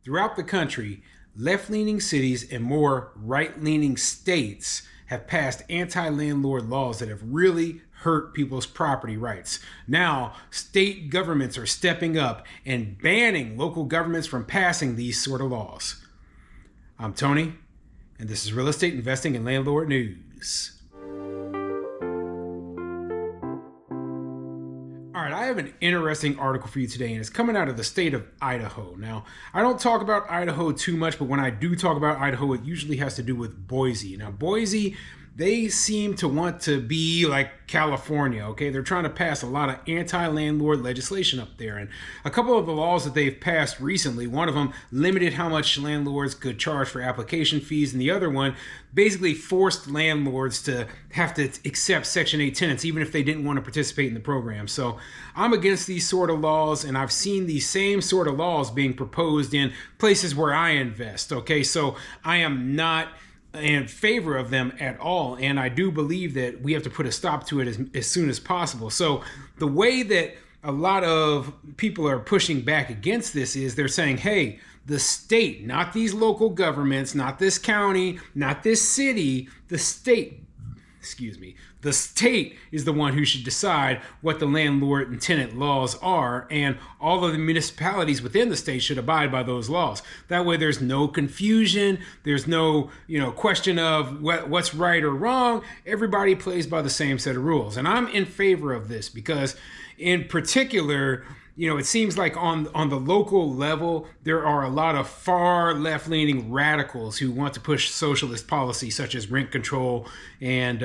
Throughout the country, left-leaning cities and more right-leaning states have passed anti-landlord laws that have really hurt people's property rights. Now, state governments are stepping up and banning local governments from passing these sort of laws. I'm Tony, and this is Real Estate Investing and Landlord News. All right, I have an interesting article for you today, and it's coming out of the state of Idaho. Now, I don't talk about Idaho too much, but when I do talk about Idaho, it usually has to do with Boise. Now, Boise, they seem to want to be like California, okay? They're trying to pass a lot of anti-landlord legislation up there. And a couple of the laws that they've passed recently, one of them limited how much landlords could charge for application fees, and the other one basically forced landlords to have to accept Section 8 tenants even if they didn't want to participate in the program. So I'm against these sort of laws, and I've seen these same sort of laws being proposed in places where I invest, okay? So I am not in favor of them at all, and I do believe that we have to put a stop to it as soon as possible. So the way that a lot of people are pushing back against this is they're saying, hey, the state, not these local governments, not this county, not this city, the state is the one who should decide what the landlord and tenant laws are, and all of the municipalities within the state should abide by those laws. That way there's no confusion, there's no question of what's right or wrong. Everybody plays by the same set of rules, and I'm in favor of this because in particular, it seems like on the local level, there are a lot of far left-leaning radicals who want to push socialist policies such as rent control and,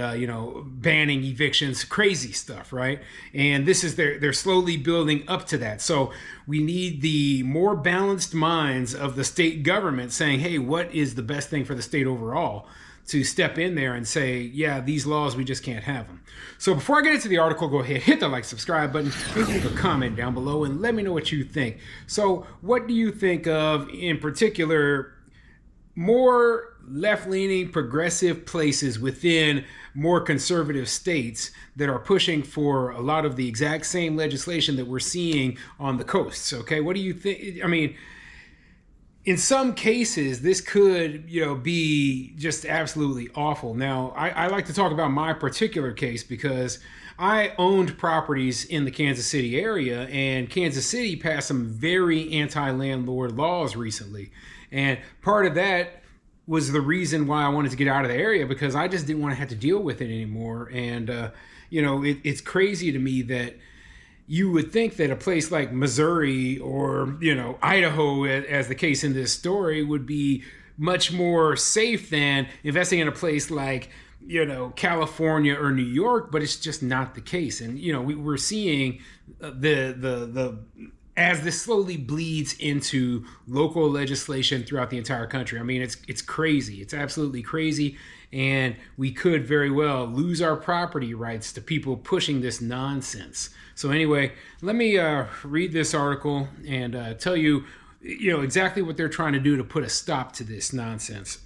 banning evictions, crazy stuff, right? And they're slowly building up to that. So we need the more balanced minds of the state government saying, hey, what is the best thing for the state overall? To step in there and say, yeah, these laws, we just can't have them. So before I get into the article, go ahead, hit the like, subscribe button, and leave a comment down below and let me know what you think. So what do you think of, in particular, more left-leaning progressive places within more conservative states that are pushing for a lot of the exact same legislation that we're seeing on the coasts, okay? What do you think? I mean, in some cases, this could, be just absolutely awful. Now, I like to talk about my particular case because I owned properties in the Kansas City area, and Kansas City passed some very anti-landlord laws recently. And part of that was the reason why I wanted to get out of the area, because I just didn't want to have to deal with it anymore. And, it's crazy to me that you would think that a place like Missouri or, Idaho, as the case in this story, would be much more safe than investing in a place like, California or New York, but it's just not the case. And, we're seeing as this slowly bleeds into local legislation throughout the entire country. I mean, it's crazy. It's absolutely crazy. And we could very well lose our property rights to people pushing this nonsense. So anyway, let me read this article and tell you, exactly what they're trying to do to put a stop to this nonsense.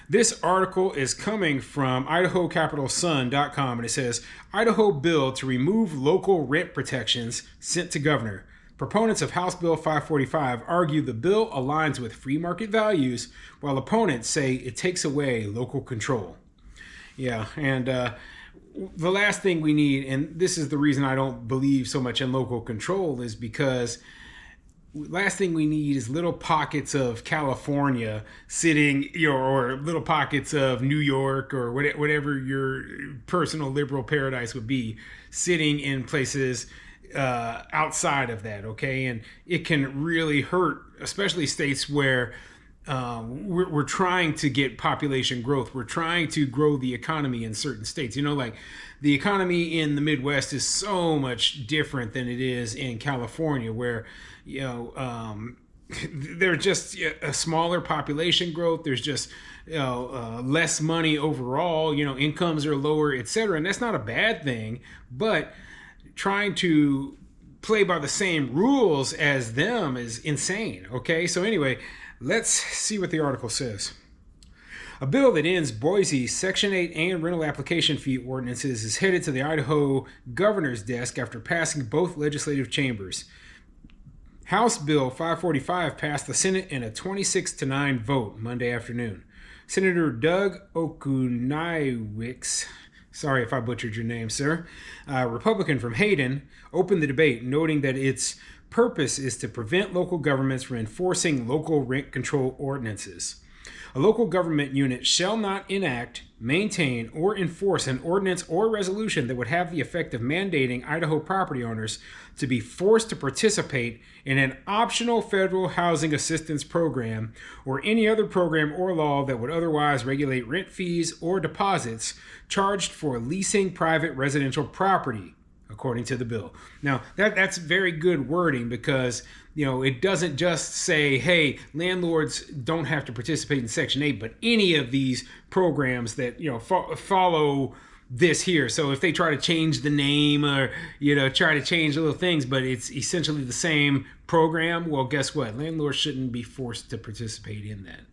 This article is coming from IdahoCapitalSun.com, and it says, Idaho bill to remove local rent protections sent to governor. Proponents of House Bill 545 argue the bill aligns with free market values, while opponents say it takes away local control. Yeah, and the last thing we need, and this is the reason I don't believe so much in local control, is because last thing we need is little pockets of California sitting, or little pockets of New York or whatever your personal liberal paradise would be, sitting in places outside of that, okay? And it can really hurt, especially states where we're trying to get population growth. We're trying to grow the economy in certain states. Like the economy in the Midwest is so much different than it is in California, where, there's just a smaller population growth. There's just, less money overall, incomes are lower, etc. And that's not a bad thing, but trying to play by the same rules as them is insane, okay? So anyway, let's see what the article says. A bill that ends Boise's Section 8 and rental application fee ordinances is headed to the Idaho governor's desk after passing both legislative chambers. House Bill 545 passed the Senate in a 26-9 vote Monday afternoon. Senator Doug Okuniewicz, sorry if I butchered your name, sir, a Republican from Hayden, opened the debate, noting that its purpose is to prevent local governments from enforcing local rent control ordinances. A local government unit shall not enact, maintain, or enforce an ordinance or resolution that would have the effect of mandating Idaho property owners to be forced to participate in an optional federal housing assistance program or any other program or law that would otherwise regulate rent fees or deposits charged for leasing private residential property, according to the bill. Now, that's very good wording because, it doesn't just say, hey, landlords don't have to participate in Section 8, but any of these programs that, follow this here. So if they try to change the name or, try to change little things, but it's essentially the same program, well, guess what? Landlords shouldn't be forced to participate in that.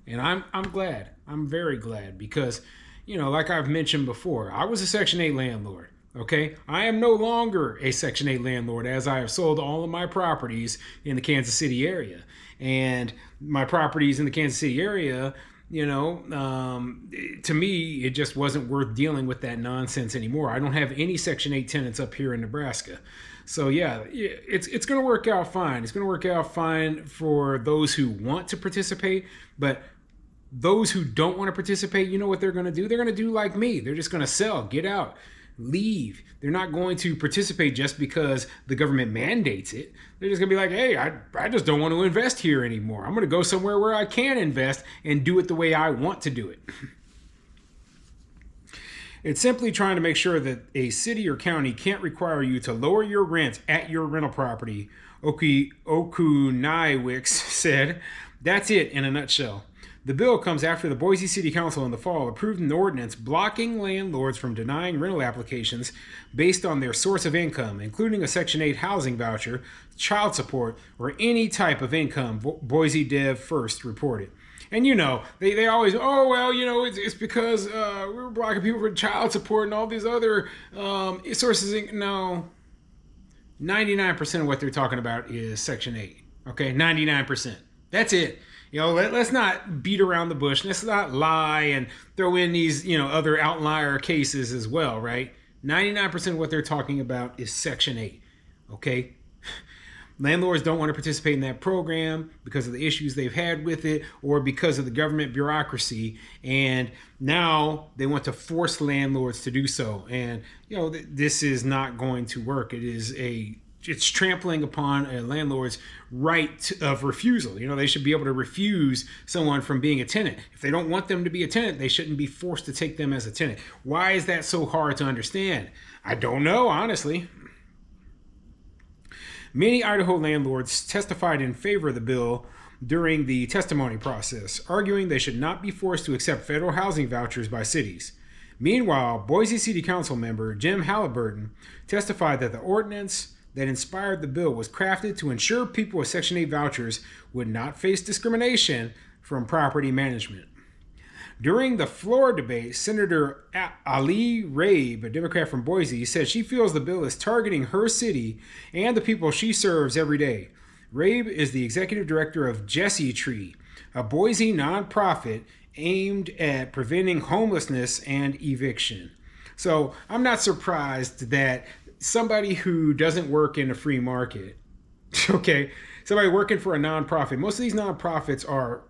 And I'm glad. I'm very glad because, like I've mentioned before, I was a Section 8 landlord. Okay, I am no longer a Section 8 landlord as I have sold all of my properties in the Kansas City area. And my properties in the Kansas City area, to me, it just wasn't worth dealing with that nonsense anymore. I don't have any Section 8 tenants up here in Nebraska. So yeah, it's going to work out fine. It's going to work out fine for those who want to participate, but those who don't want to participate, you know what they're going to do? They're going to do like me. They're just going to sell, get out, leave. They're not going to participate just because the government mandates it. They're just gonna be like, hey, I just don't want to invest here anymore. I'm gonna go somewhere where I can invest and do it the way I want to do it. It's simply trying to make sure that a city or county can't require you to lower your rent at your rental property, Okuniewicz said. That's it in a nutshell. The bill comes after the Boise City Council in the fall approved an ordinance blocking landlords from denying rental applications based on their source of income, including a Section 8 housing voucher, child support, or any type of income, Boise Dev First reported. And they always, it's because we were blocking people for child support and all these other sources. No, 99% of what they're talking about is Section 8. Okay, 99%. That's it. Let's not beat around the bush. Let's not lie and throw in these, other outlier cases as well, right? 99% of what they're talking about is Section 8, okay? Landlords don't want to participate in that program because of the issues they've had with it or because of the government bureaucracy. And now they want to force landlords to do so. And, this is not going to work. It's trampling upon a landlord's right of refusal. They should be able to refuse someone from being a tenant. If they don't want them to be a tenant, they shouldn't be forced to take them as a tenant. Why is that so hard to understand? I don't know, honestly. Many Idaho landlords testified in favor of the bill during the testimony process, arguing they should not be forced to accept federal housing vouchers by cities. Meanwhile, Boise City Council member Jim Halliburton testified that the ordinance that inspired the bill was crafted to ensure people with Section 8 vouchers would not face discrimination from property management. During the floor debate, Senator Ali Rabe, a Democrat from Boise, said she feels the bill is targeting her city and the people she serves every day. Rabe is the executive director of Jesse Tree, a Boise nonprofit aimed at preventing homelessness and eviction. So I'm not surprised that somebody who doesn't work in a free market, okay, somebody working for a nonprofit, most of these nonprofits are,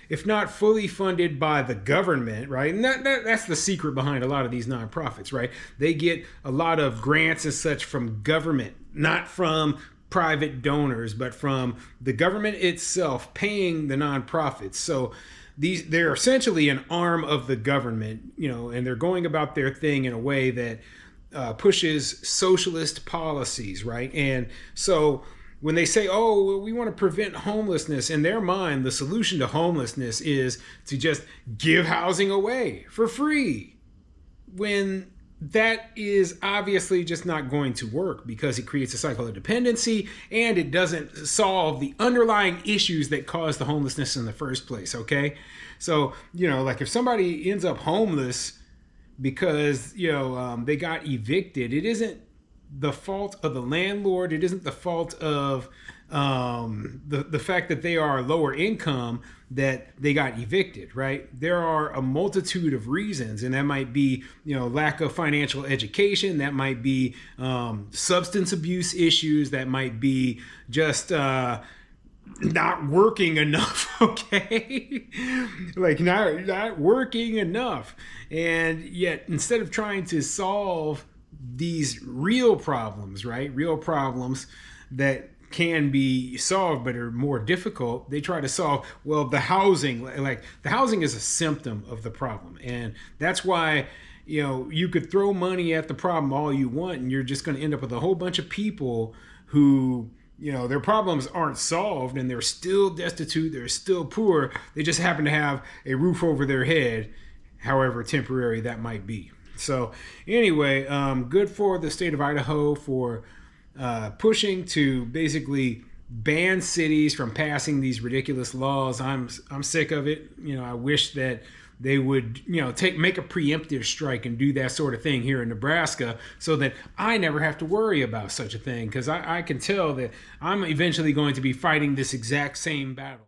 if not fully funded by the government, right? And that's the secret behind a lot of these nonprofits, right? They get a lot of grants and such from government, not from private donors, but from the government itself paying the nonprofits. So they're essentially an arm of the government, and they're going about their thing in a way that pushes socialist policies, right? And so when they say, oh, we want to prevent homelessness, in their mind, the solution to homelessness is to just give housing away for free, when that is obviously just not going to work because it creates a cycle of dependency and it doesn't solve the underlying issues that cause the homelessness in the first place, okay? So, like if somebody ends up homeless because they got evicted, it isn't the fault of the landlord. It isn't the fault of the fact that they are lower income, that they got evicted, right? There are a multitude of reasons, and that might be, lack of financial education, that might be substance abuse issues, that might be just not working enough. Okay, like not working enough. And yet, instead of trying to solve these real problems, right, real problems that can be solved but are more difficult, they try to solve, well, the housing. Like, the housing is a symptom of the problem, and that's why you could throw money at the problem all you want, and you're just going to end up with a whole bunch of people who, their problems aren't solved, and they're still destitute, they're still poor. They just happen to have a roof over their head, however temporary that might be. So anyway, good for the state of Idaho for pushing to basically ban cities from passing these ridiculous laws. I'm sick of it. I wish that they would, make a preemptive strike and do that sort of thing here in Nebraska, so that I never have to worry about such a thing, because I can tell that I'm eventually going to be fighting this exact same battle.